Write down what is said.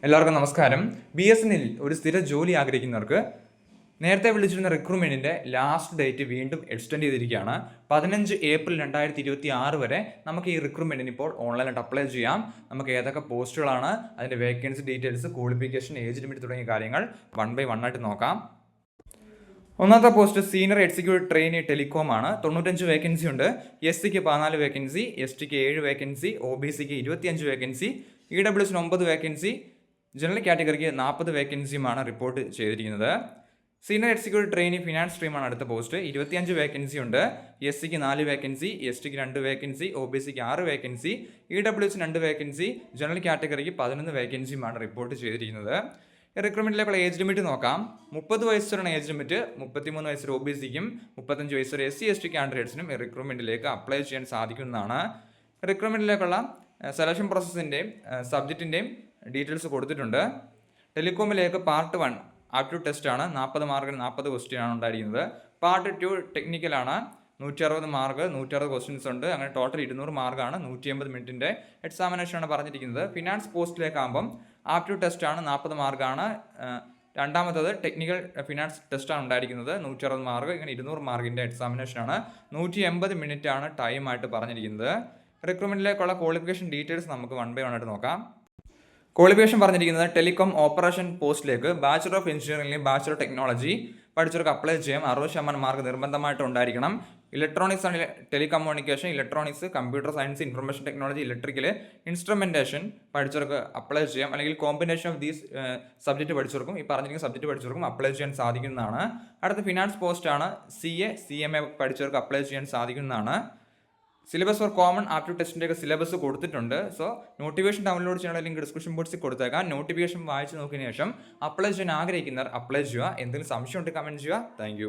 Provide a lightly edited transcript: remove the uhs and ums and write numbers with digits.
എല്ലാവർക്കും നമസ്കാരം. BSNL ഒരു സ്ഥിര ജോലി ആഗ്രഹിക്കുന്നവർക്ക് നേരത്തെ വിളിച്ചിരുന്ന റിക്രൂട്ട്മെൻറ്റിൻ്റെ ലാസ്റ്റ് ഡേറ്റ് വീണ്ടും എക്സ്റ്റെൻഡ് ചെയ്തിരിക്കുകയാണ്. 15 ഏപ്രിൽ 2026 വരെ നമുക്ക് ഈ റിക്രൂട്ട്മെൻറ്റിന് ഇപ്പോൾ ഓൺലൈനായിട്ട് അപ്ലൈ ചെയ്യാം. നമുക്ക് ഏതൊക്കെ പോസ്റ്റുകളാണ്, അതിൻ്റെ vacancy details, qualification, age limit തുടങ്ങിയ കാര്യങ്ങൾ 1 by 1 ആയിട്ട് നോക്കാം. ഒന്നാമത്തെ post senior executive trainee telecom ആണ്. 95 വേക്കൻസി ഉണ്ട്. SCക്ക് 14 വേക്കൻസി, STക്ക് 7 വേക്കൻസി, OBCക്ക് 25 വേക്കൻസി, EWSന് 9 വേക്കൻസി, ജനറൽ കാറ്റഗറിക്ക് 40 വേക്കൻസിയുമാണ് റിപ്പോർട്ട് ചെയ്തിരിക്കുന്നത്. സീനിയർ എക്സിക്യൂട്ടീവ് ട്രെയിനി ഫിനാൻസ് സ്ട്രീമാണ് അടുത്ത പോസ്റ്റ്. 25 വേക്കൻസി ഉണ്ട്. SCക്ക് 4 വേക്കൻസി, STക്ക് 2 വേക്കൻസി, OBCക്ക് 6 വേക്കൻസി, EWSന് 2 വേക്കൻസി, ജനറൽ കാറ്റഗറിക്ക് 11 വേക്കൻസിയുമാണ് റിപ്പോർട്ട് ചെയ്തിരിക്കുന്നത്. റിക്രൂട്ട്മെൻറ്റിലേക്കുള്ള ഏജ് ലിമിറ്റ് നോക്കാം. 30 വയസ്സ് വരെയാണ് ഏജ് ലിമിറ്റ്. 33 വയസ്സ് OBCക്കും 35 വയസ്സ് വരെ SC/ST കാൻഡിഡേറ്റ്സിനും റിക്രൂട്ട്മെൻറ്റിലേക്ക് അപ്ലൈ ചെയ്യാൻ സാധിക്കുന്നതാണ്. റിക്രൂട്ട്മെൻറ്റിലേക്കുള്ള സെലക്ഷൻ പ്രോസസ്സിൻ്റെയും സബ്ജക്റ്റിൻ്റെയും ഡീറ്റെയിൽസ് കൊടുത്തിട്ടുണ്ട്. ടെലികോമിലേക്ക് പാർട്ട് 1 ആപ്റ്റ്യൂഡ് ടെസ്റ്റാണ്. 40 മാർക്കിന് 40 ക്വസ്റ്റ്യനാണ് ഉണ്ടായിരിക്കുന്നത്. പാർട്ട് 2 ടെക്നിക്കലാണ്. 160 മാർക്ക്, 160 ക്വസ്റ്റ്യൻസ് ഉണ്ട്. അങ്ങനെ ടോട്ടൽ 200 മാർക്കാണ്. 180 മിനിറ്റിൻ്റെ എക്സാമിനേഷനാണ് പറഞ്ഞിരിക്കുന്നത്. ഫിനാൻസ് പോസ്റ്റിലേക്കാകുമ്പം ആപ്റ്റ്യൂഡ് ടെസ്റ്റാണ്, 40 മാർക്കാണ്. രണ്ടാമത്തത് ടെക്നിക്കൽ ഫിനാൻസ് ടെസ്റ്റാണ് ഉണ്ടായിരിക്കുന്നത്, 160 മാർക്ക്. ഇങ്ങനെ 200 മാർക്കിൻ്റെ എക്സാമിനേഷനാണ്. 180 മിനിറ്റാണ് ടൈമായിട്ട് പറഞ്ഞിരിക്കുന്നത്. റിക്രൂട്ട്മെൻറ്റിലേക്കുള്ള ക്വാളിഫിക്കേഷൻ ഡീറ്റെയിൽസ് നമുക്ക് 1 by 1 ആയിട്ട് നോക്കാം. ക്വാളിഫിക്കേഷൻ പറഞ്ഞിരിക്കുന്നത് ടെലികോം ഓപ്പറേഷൻ പോസ്റ്റിലേക്ക് bachelor of engineering, bachelor technology പഠിച്ചവർക്ക് അപ്ലൈ ചെയ്യാം. 60% മാർക്ക് നിർബന്ധമായിട്ട് ഉണ്ടായിരിക്കണം. Electronics and telecommunication, electronics, computer science, information technology, electrical, instrumentation പഠിച്ചവർക്ക് അപ്ലൈ ചെയ്യാം. അല്ലെങ്കിൽ കോമ്പിനേഷൻ ഓഫ് ദീസ് സബ്ജക്റ്റ് പഠിച്ചവർക്കും ഈ പറഞ്ഞിരിക്കുന്ന സബ്ജക്റ്റ് പഠിച്ചവർക്കും അപ്ലൈ ചെയ്യാൻ സാധിക്കുന്നതാണ്. അടുത്ത ഫിനാൻസ് പോസ്റ്റാണ്. CA, CMA പഠിച്ചവർക്ക് അപ്ലൈ ചെയ്യാൻ സാധിക്കുന്നതാണ്. സിലബസ് ഫോർ കോമൺ ആപ്റ്റ്യൂഡ് ടെസ്റ്റിൻ്റെയൊക്കെ സിലബസ് കൊടുത്തിട്ടുണ്ട്. സോ നോട്ടിഫിക്കേഷൻ ഡൗൺലോഡ് ചെയ്യാനുള്ള ലിങ്ക് ഡിസ്ക്രിപ്ഷൻ ബോക്സിൽ കൊടുത്തേക്കാം. നോട്ടിഫിക്കേഷൻ വായിച്ച് നോക്കിയതിന് ശേഷം അപ്ലൈ ചെയ്യാൻ ആഗ്രഹിക്കുന്നവർ അപ്ലൈ ചെയ്യുക. എന്തെങ്കിലും സംശയം ഉണ്ടെങ്കിൽ കമൻറ്റ് ചെയ്യുക. താങ്ക്